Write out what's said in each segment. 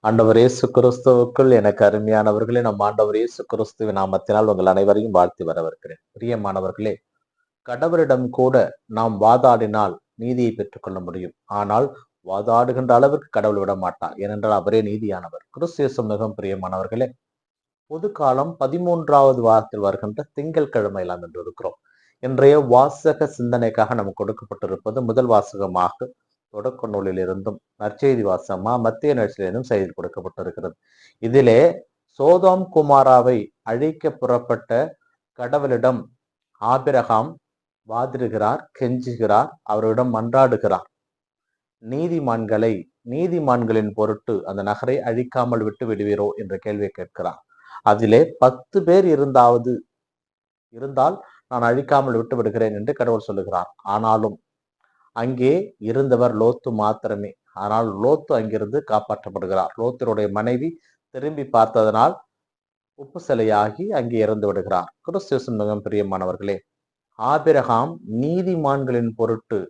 ஆண்டவர் இயேசு கிறிஸ்துவுக்குள் எனக்கு அருமையானவர்களே, நம் ஆண்டவர் இயேசு கிறிஸ்துவின் நாமத்தினால் உங்கள் அனைவரையும் வாழ்த்தி வரவேற்கிறேன். பிரியமானவர்களே, கடவுளிடம் கூட நாம் வாதாடினால் நீதியை பெற்றுக்கொள்ள முடியும். ஆனால் வாதாடுகின்ற அளவிற்கு கடவுள் விட மாட்டார். ஏனென்றால் அவரே நீதியானவர். கிறிஸ்து இயேசு மிகவும் பிரியமானவர்களே, பொது காலம் 13வது வாரத்தில் வருகின்ற திங்கட்கிழமையில் நாம் என்று இருக்கிறோம். இன்றைய வாசக சிந்தனைக்காக நமக்கு கொடுக்கப்பட்டிருப்பது முதல் வாசகமாக தொடக்க நூலில் இருந்தும் நற்செய்தி வாசகமா மத்திய நற்செய்தியிலும் செய்தி கொடுக்கப்பட்டிருக்கிறது. இதிலே சோதோம் குமாராவை அழிக்க புறப்பட்ட கடவுளிடம் ஆபிரகாம் வாதிடுகிறார், கெஞ்சுகிறார், அவரிடம் மன்றாடுகிறார். நீதிமான்களின் பொருட்டு அந்த நகரை அழிக்காமல் விட்டு விடுவீரோ என்ற கேள்வியை கேட்கிறார். அதிலே 10 பேர் இருந்தால் நான் அழிக்காமல் விட்டு விடுகிறேன் என்று கடவுள் சொல்லுகிறார். ஆனாலும் அங்கே இருந்தவர் லோத்து மாத்திரமே. ஆனால் லோத்து அங்கிருந்து காப்பாற்றப்படுகிறார். லோத்தருடைய மனைவி திரும்பி பார்த்ததனால் உப்பு சிலையாகி அங்கே இறந்து விடுகிறார். கிறிஸ்து மிகவும் பிரியமானவர்களே, ஆபிரகாம் நீதிமான்களின் பொருட்டு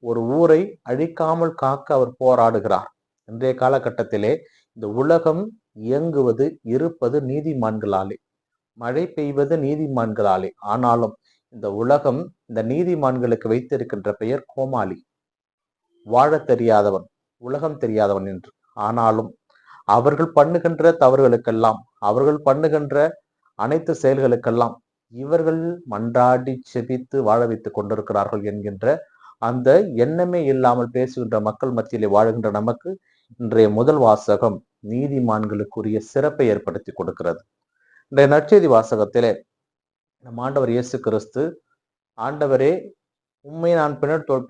ஒரு ஊரை அழிக்காமல் காக்க அவர் போராடுகிறார். இன்றைய காலகட்டத்திலே இந்த உலகம் இயங்குவது இருப்பது நீதிமான்களாலே, மழை பெய்வது நீதிமான்களாலே. ஆனாலும் இந்த உலகம் இந்த நீதிமான்களுக்கு வைத்திருக்கின்ற பெயர் கோமாளி, வாழ தெரியாதவன், உலகம் தெரியாதவன் என்று. ஆனாலும் அவர்கள் பண்ணுகின்ற தவறுகளுக்கெல்லாம், அவர்கள் பண்ணுகின்ற அனைத்து செயல்களுக்கெல்லாம் இவர்கள் மன்றாடி செபித்து வாழ வைத்துக் கொண்டிருக்கிறார்கள் என்கின்ற அந்த எண்ணமே இல்லாமல் பேசுகின்ற மக்கள் மத்தியிலே வாழுகின்ற நமக்கு இன்றைய முதல் வாசகம் நீதிமான்களுக்குரிய சிறப்பை ஏற்படுத்தி கொடுக்கிறது. இன்றைய நற்செய்தி வாசகத்திலே நம் ஆண்டவர் இயேசு கிறிஸ்து, ஆண்டவரே உம்மை நான்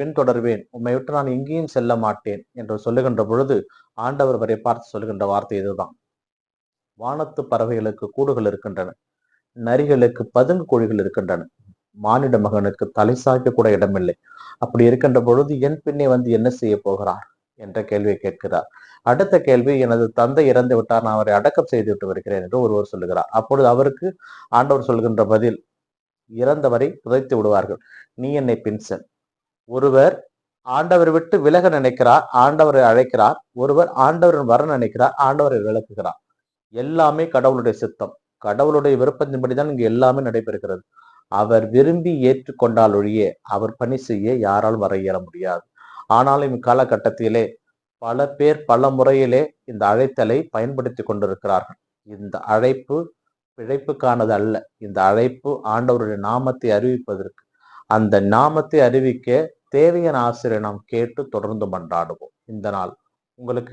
பின்தொடர்வேன், உம்மை விட்டு நான் எங்கேயும் செல்ல மாட்டேன் என்று சொல்லுகின்ற பொழுது ஆண்டவர் வரை பார்த்து சொல்லுகின்ற வார்த்தை இதுதான். வானத்து பறவைகளுக்கு கூடுகள் இருக்கின்றன, நரிகளுக்கு பதுங்கு குழிகள் இருக்கின்றன, மானிட மகனுக்கு தலை சாய்க்க கூட இடமில்லை. அப்படி இருக்கின்ற பொழுது என் பின்னே வந்து என்ன செய்ய போகிறார் என்ற கேள்வியை கேட்கிறார். அடுத்த கேள்வி, எனது தந்தை இறந்து விட்டார், நான் அவரை அடக்கம் செய்து விட்டு வருகிறேன் என்று ஒருவர் சொல்லுகிறார். அப்பொழுது அவருக்கு ஆண்டவர் சொல்கின்ற பதில், இறந்தவரை புதைத்து விடுவார்கள், நீ என்னை பின் செல். ஒருவர் ஆண்டவரை விட்டு விலக நினைக்கிறார், ஆண்டவரை அழைக்கிறார். ஒருவர் ஆண்டவரின் வர நினைக்கிறார், ஆண்டவரை விளக்குகிறார். எல்லாமே கடவுளுடைய சித்தம், கடவுளுடைய விருப்பத்தின்படிதான் இங்கு எல்லாமே நடைபெறுகிறது. அவர் விரும்பி ஏற்றுக்கொண்டால் ஒழிய அவர் பணி செய்ய யாரால் வர இயல முடியாது. ஆனாலும் இக்காலகட்டத்திலே பல பேர் பல முறையிலே இந்த அழைத்தலை பயன்படுத்தி கொண்டிருக்கிறார்கள். இந்த அழைப்பு பிழைப்புக்கானது அல்ல. இந்த அழைப்பு ஆண்டவருடைய நாமத்தை அறிவிப்பதற்கு. அந்த நாமத்தை அறிவிக்க தேவையான ஆசிரியரை நாம் கேட்டு தொடர்ந்து மன்றாடுவோம். இந்த நாள் உங்களுக்கு